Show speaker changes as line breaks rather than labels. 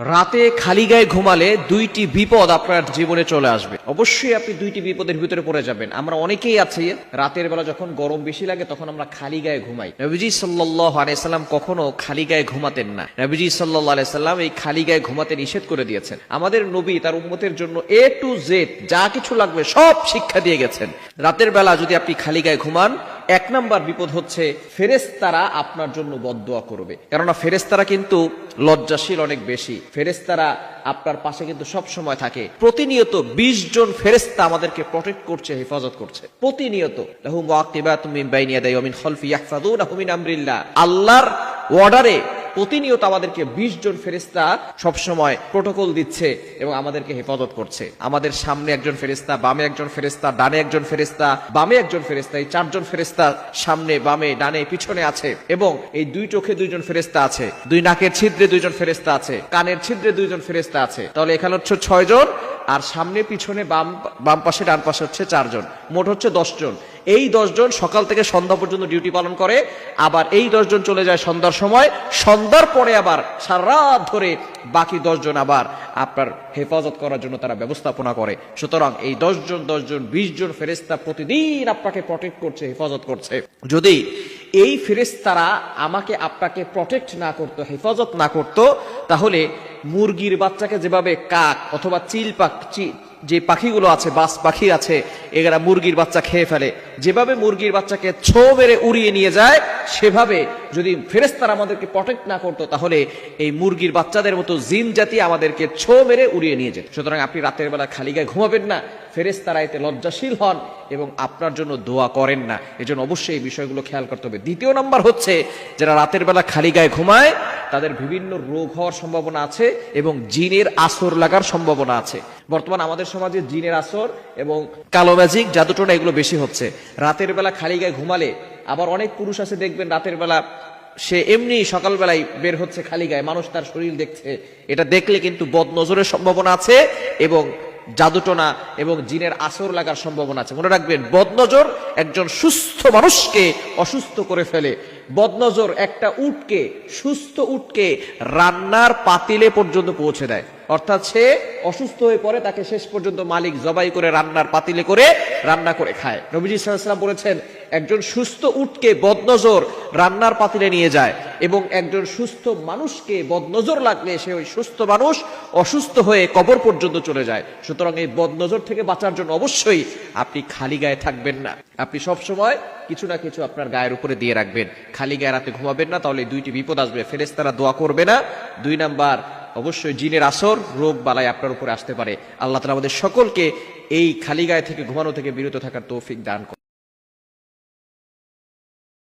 রাতে খালি গায়ে ঘুমালে দুইটি বিপদ আপনার জীবনে চলে আসবে। অবশ্যই আপনি দুইটি বিপদের ভিতরে পড়ে যাবেন। আমরা অনেকেই আছি রাতের বেলা যখন গরম বেশি লাগে তখন আমরা খালি গায়ে ঘুমাই। নবীজি সাল্লাল্লাহু আলাইহি সাল্লাম কখনো খালি গায়ে ঘুমাতেন না। নবীজি সাল্লাল্লাহু আলাইহি সাল্লাম এই খালি গায়ে ঘুমাতে নিষেধ করে দিয়েছেন। আমাদের নবী তার উম্মতের জন্য A to Z যা কিছু লাগবে সব শিক্ষা দিয়ে গেছেন। রাতের বেলা যদি আপনি খালি গায়ে ঘুমান, এক নাম্বার বিপদ হচ্ছে ফেরেশতারা আপনার জন্য বদদোয়া করবে। কেননা ফেরেশতারা কিন্তু লজ্জাশীল অনেক বেশি। ফেরেশতারা আপনার পাশে কিন্তু সব সময় থাকে। প্রতিনিয়ত 20 জন ফেরেশতা আমাদেরকে প্রটেক্ট করছে, হেফাজত করছে প্রতিনিয়ত। লাহু মুআকিবাতুম মিন বাইনি ইয়াদাইহি ওয়া মিন খালফি ইয়াহফাযুনাহু মিন আমরিল্লাহ। আল্লাহর অর্ডারে প্রতিনিয়ত আমাদেরকে 20 জন ফেরেশতা সবসময় প্রোটোকল দিচ্ছে এবং আমাদেরকে হেফাজত করছে। আমাদের সামনে একজন ফেরেশতা, বামে একজন ফেরেশতা, ডানে একজন ফেরেশতা, বামে একজন ফেরেশতা, এই 4 জন ফেরেশতা সামনে, বামে, ডানে, পিছনে আছে। এবং এই 2 চোখে 2 জন ফেরেশতা আছে, 2 নাকের ছিদ্রে 2 জন ফেরেশতা আছে, কানের ছিদ্রে 2 জন ফেরেশতা আছে। তাহলে এখানে হচ্ছে 6 জন, আর সামনে পিছনে বাম পাশে ডান পাশে হচ্ছে 4 জন, মোট হচ্ছে 10 জন। এই 10 জন সকাল থেকে সন্ধ্যা পর্যন্ত ডিউটি পালন করে। আবার এই 10 জন চলে যায় সন্ধ্যার সময়। সন্ধ্যার পরে আবার সারা রাত ধরে বাকি 10 জন আবার আপনার হেফাজত করার জন্য তারা ব্যবস্থাপনা করে। সুতরাং এই 10 জন 20 জন ফেরেশতা প্রতিদিন আপনাকে প্রটেক্ট করছে, হেফাজত করছে। যদি এই ফেরেশতারা আমাকে আপনাকে প্রটেক্ট না করতো, হেফাজত না করতো, তাহলে মুরগির বাচ্চাকে যেভাবে কাক অথবা চিল পাখি, যে পাখিগুলো আছে, বাস পাখি আছে, এরা মুরগির বাচ্চা খেয়ে ফেলে, যেভাবে মুরগির বাচ্চাকে ছো মেরে উড়িয়ে নিয়ে যায়, সেভাবে যদি ফেরেশতারা আমাদেরকে প্রটেক্ট না করতো, তাহলে এই মুরগির বাচ্চাদের মতো জিন জাতি আমাদেরকে ছো মেরে উড়িয়ে নিয়ে যেত। সুতরাং আপনি রাতের বেলা খালি গায়ে ঘুমাবেন না। ফেরেশতারা এতে লজ্জাশীল হন এবং আপনার জন্য দোয়া করেন না। এজন্য অবশ্যই এই বিষয়গুলো খেয়াল করতে হবে। দ্বিতীয় নাম্বার হচ্ছে, যারা রাতের বেলা খালি গায়ে ঘুমায় তাদের বিভিন্ন রোগ হওয়ার সম্ভাবনা আছে এবং জিনের আসর লাগার সম্ভাবনা আছে। বর্তমান আমাদের সমাজে জিনের আসর এবং কালো ম্যাজিক, জাদুটোনা এগুলো বেশি হচ্ছে। রাতের বেলা খালি গায়ে ঘুমালে, আবার অনেক পুরুষ আছে দেখবেন রাতের বেলা সে এমনি সকালবেলায় বের হচ্ছে খালি গায়ে, মানুষ তার শরীর দেখছে, এটা দেখলে কিন্তু বদনজরের সম্ভাবনা আছে এবং জাদুটোনা এবং জিনের আসর লাগার সম্ভাবনা আছে। মনে রাখবেন, বদনজর একজন সুস্থ মানুষকে অসুস্থ করে ফেলে। বদনজর একটা উটকে, সুস্থ উটকে রান্নার পাতিলে পর্যন্ত পৌঁছে দেয়। অর্থাৎ সে অসুস্থ হয়ে পড়ে, তাকে শেষ পর্যন্ত মালিক জবাই করে রান্নার পাতিলে করে রান্না করে খায়। নবীজি সাল্লাল্লাহু আলাইহি ওয়াসাল্লাম বলেছেন, একজন সুস্থ উটকে বদনজর রান্নার পাতিলে নিয়ে যায় এবং একজন সুস্থ মানুষকে বদনজর লাগলে সে ওই সুস্থ মানুষ অসুস্থ হয়ে কবর পর্যন্ত চলে যায়। সুতরাং এই বদনজর থেকে বাঁচার জন্য অবশ্যই আপনি খালি গায়ে থাকবেন না। আপনি সব সময় কিছু না কিছু আপনার গায়ের উপরে দিয়ে রাখবেন। খালি গায়ে রাতে ঘুমাবেন না, তাহলে 2টি বিপদ আসবে। ফেরেশতারা দোয়া করবে না। 2 নাম্বার, অবশ্যই জিনের আসর, রোগ বালাই আপনার উপরে আসতে পারে। আল্লাহ তাআলা আমাদের সকলকে এই খালি গায়ে থেকে, ঘুমানো থেকে বিরত থাকার তৌফিক দান করুন।